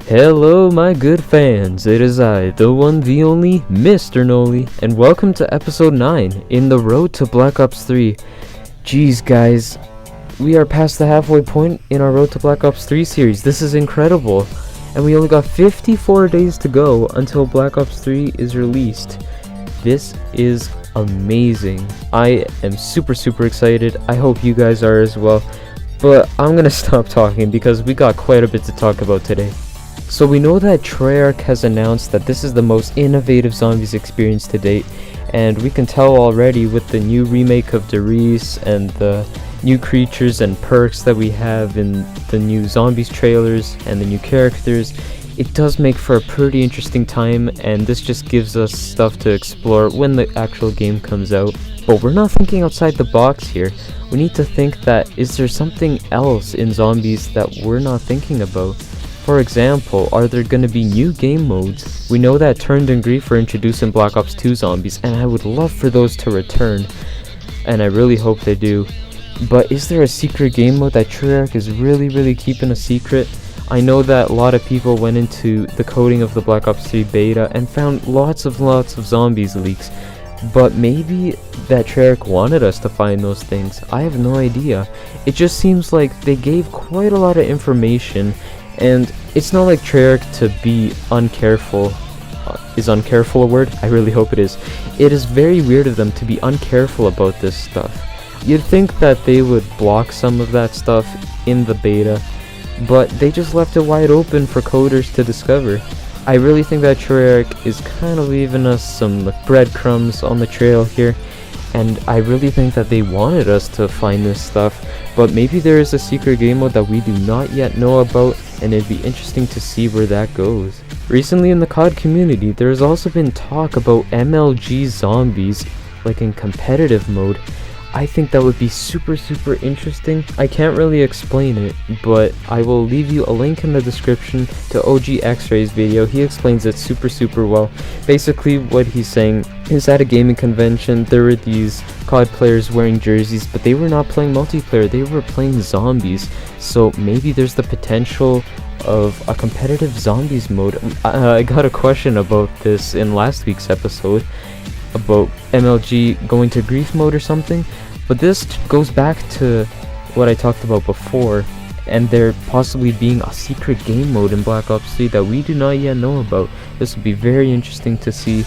Hello my good fans, it is I, the one, the only, Mr. Noli, and welcome to episode 9 in the road to Black Ops 3. Jeez guys, we are past the halfway point in our road to Black Ops 3 series. This is incredible, and we only got 54 days to go until Black Ops 3 is released. This is amazing. I am super excited. I hope you guys are as well, but I'm gonna stop talking because we got quite a bit to talk about today. So we know that Treyarch has announced that this is the most innovative zombies experience to date, and we can tell already with the new remake of Darius and the new creatures and perks that we have in the new zombies trailers and the new characters. It does make for a pretty interesting time, and this just gives us stuff to explore when the actual game comes out. But we're not thinking outside the box here. We need to think that, is there something else in zombies that we're not thinking about? For example, are there going to be new game modes? We know that Turned and Grief were introduced in Black Ops 2 zombies, and I would love for those to return, and I really hope they do. But is there a secret game mode that Treyarch is really keeping a secret? I know that a lot of people went into the coding of the Black Ops 3 beta and found lots of zombies leaks, but maybe that Treyarch wanted us to find those things. I have no idea. It just seems like they gave quite a lot of information, and it's not like Treyarch to be uncareful. Is uncareful a word? I really hope it is. It is very weird of them to be uncareful about this stuff. You'd think that they would block some of that stuff in the beta, but they just left it wide open for coders to discover. I really think that Treyarch is kind of leaving us some breadcrumbs on the trail here, and I really think that they wanted us to find this stuff, but maybe there is a secret game mode that we do not yet know about, and it'd be interesting to see where that goes. Recently in the COD community, there has also been talk about MLG zombies, like in competitive mode. I think that would be super interesting. I can't really explain it, but I will leave you a link in the description to OG X-Ray's video. He explains it super well. Basically what he's saying is, at a gaming convention there were these COD players wearing jerseys, but they were not playing multiplayer, they were playing zombies. So maybe there's the potential of a competitive zombies mode. I got a question about this in last week's episode about MLG going to grief mode or something, but this goes back to what I talked about before, and there possibly being a secret game mode in Black Ops 3 that we do not yet know about. This would be very interesting to see,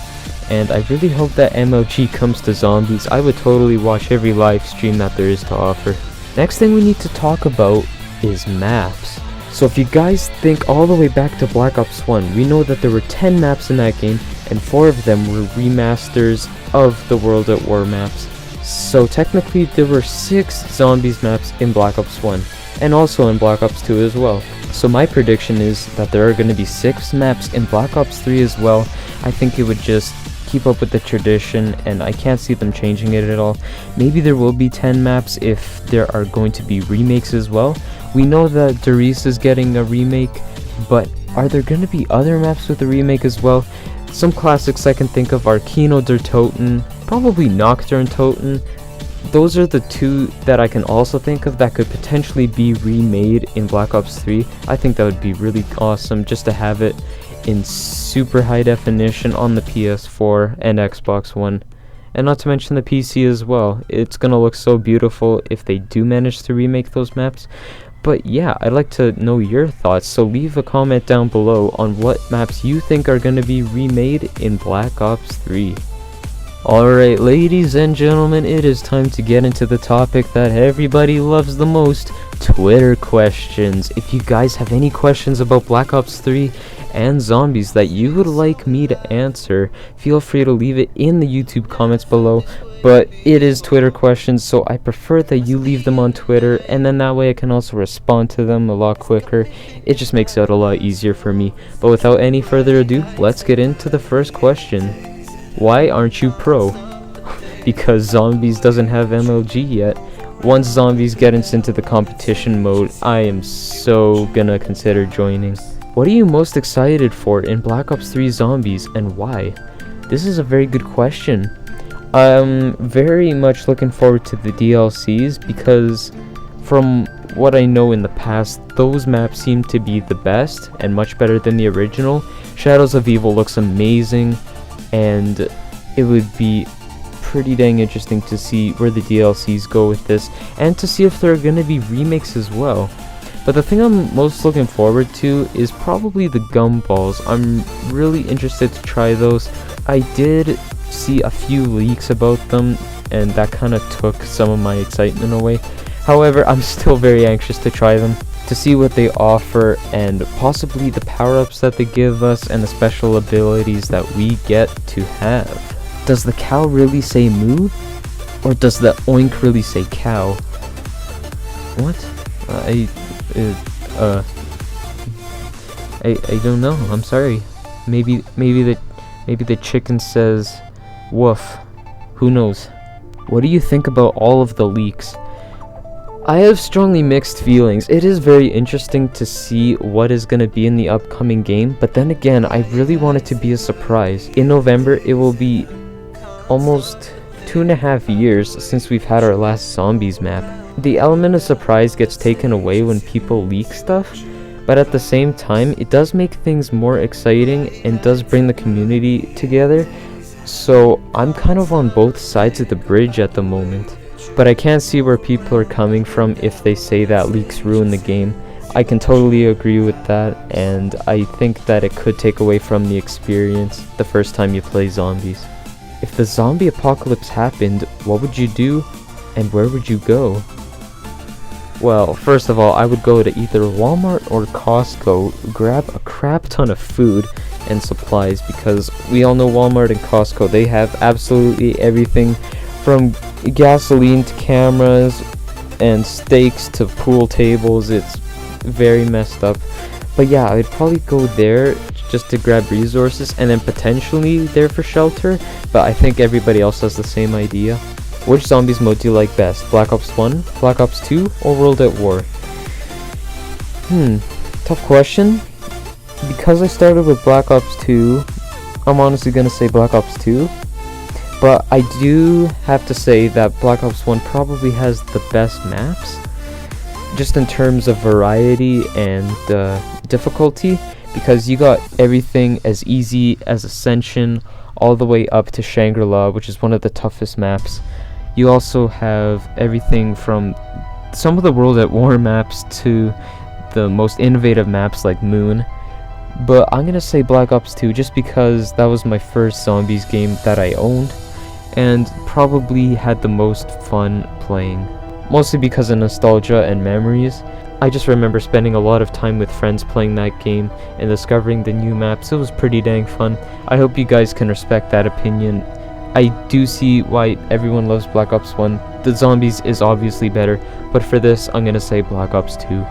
and I really hope that MLG comes to zombies. I would totally watch every live stream that there is to offer. Next thing we need to talk about is maps. So if you guys think all the way back to Black Ops 1, we know that there were 10 maps in that game, and 4 of them were remasters of the World at War maps. So technically there were 6 zombies maps in Black Ops 1, and also in Black Ops 2 as well. So my prediction is that there are going to be 6 maps in Black Ops 3 as well. I think it would just keep up with the tradition, and I can't see them changing it at all. Maybe there will be 10 maps if there are going to be remakes as well. We know that Darius is getting a remake, but are there going to be other maps with a remake as well? Some classics I can think of are Kino der Toten, probably Nocturne Toten. Those are the 2 that I can also think of that could potentially be remade in Black Ops 3. I think that would be really awesome just to have it in super high definition on the PS4 and Xbox One. And not to mention the PC as well. It's gonna look so beautiful if they do manage to remake those maps. But yeah, I'd like to know your thoughts, so leave a comment down below on what maps you think are going to be remade in Black Ops 3. Alright ladies and gentlemen, it is time to get into the topic that everybody loves the most, Twitter questions. If you guys have any questions about Black Ops 3 and zombies that you would like me to answer, feel free to leave it in the YouTube comments below. But it is Twitter questions, so I prefer that you leave them on Twitter, and then that way I can also respond to them a lot quicker. It just makes it a lot easier for me. But without any further ado, let's get into the first question. Why aren't you pro? Because Zombies doesn't have MLG yet. Once Zombies gets into the competition mode, I am so gonna consider joining. What are you most excited for in Black Ops 3 Zombies, and why? This is a very good question. I'm very much looking forward to the DLCs, because from what I know in the past, those maps seem to be the best and much better than the original. Shadows of Evil looks amazing, and it would be pretty dang interesting to see where the DLCs go with this, and to see if there are going to be remakes as well. But the thing I'm most looking forward to is probably the gumballs. I'm really interested to try those. I did see a few leaks about them, and that kind of took some of my excitement away. However, I'm still very anxious to try them, to see what they offer, and possibly the power-ups that they give us, and the special abilities that we get to have. Does the cow really say moo? Or does the oink really say cow? What? I don't know. I'm sorry. Maybe the chicken says woof. Who knows? What do you think about all of the leaks? I have strongly mixed feelings. It is very interesting to see what is going to be in the upcoming game, but then again, I really want it to be a surprise. In November, it will be almost 2.5 years since we've had our last zombies map. The element of surprise gets taken away when people leak stuff, but at the same time, it does make things more exciting and does bring the community together. So I'm kind of on both sides of the bridge at the moment. But I can't see where people are coming from if they say that leaks ruin the game. I can totally agree with that, and I think that it could take away from the experience the first time you play zombies. If the zombie apocalypse happened, what would you do, and where would you go? Well, first of all, I would go to either Walmart or Costco, grab a crap ton of food and supplies, because we all know Walmart and Costco, they have absolutely everything from gasoline to cameras and steaks to pool tables. It's very messed up. But yeah, I'd probably go there just to grab resources, and then potentially there for shelter, but I think everybody else has the same idea. Which zombies mode do you like best? Black Ops 1, Black Ops 2, or World at War? Tough question. Because I started with Black Ops 2, I'm honestly gonna say Black Ops 2. But I do have to say that Black Ops 1 probably has the best maps, just in terms of variety and difficulty, because you got everything as easy as Ascension all the way up to Shangri-La, which is one of the toughest maps. You also have everything from some of the World at War maps to the most innovative maps like Moon. But I'm gonna say Black Ops 2 just because that was my first zombies game that I owned, and probably had the most fun playing. Mostly because of nostalgia and memories. I just remember spending a lot of time with friends playing that game and discovering the new maps. It was pretty dang fun. I hope you guys can respect that opinion. I do see why everyone loves Black Ops 1. The zombies is obviously better, but for this, I'm gonna say Black Ops 2.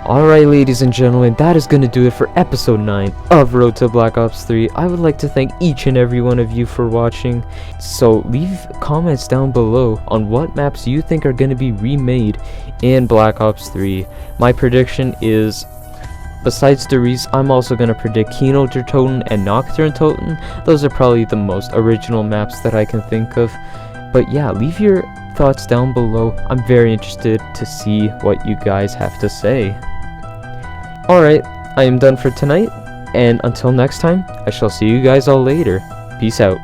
Alright, ladies and gentlemen, that is going to do it for episode 9 of Road to Black Ops 3. I would like to thank each and every one of you for watching. So leave comments down below on what maps you think are going to be remade in Black Ops 3. My prediction is, besides Derice, I'm also going to predict Kino der Toten and Nocturne Toten. Those are probably the most original maps that I can think of. But yeah, leave your thoughts down below. I'm very interested to see what you guys have to say. Alright, I am done for tonight, and until next time, I shall see you guys all later. Peace out.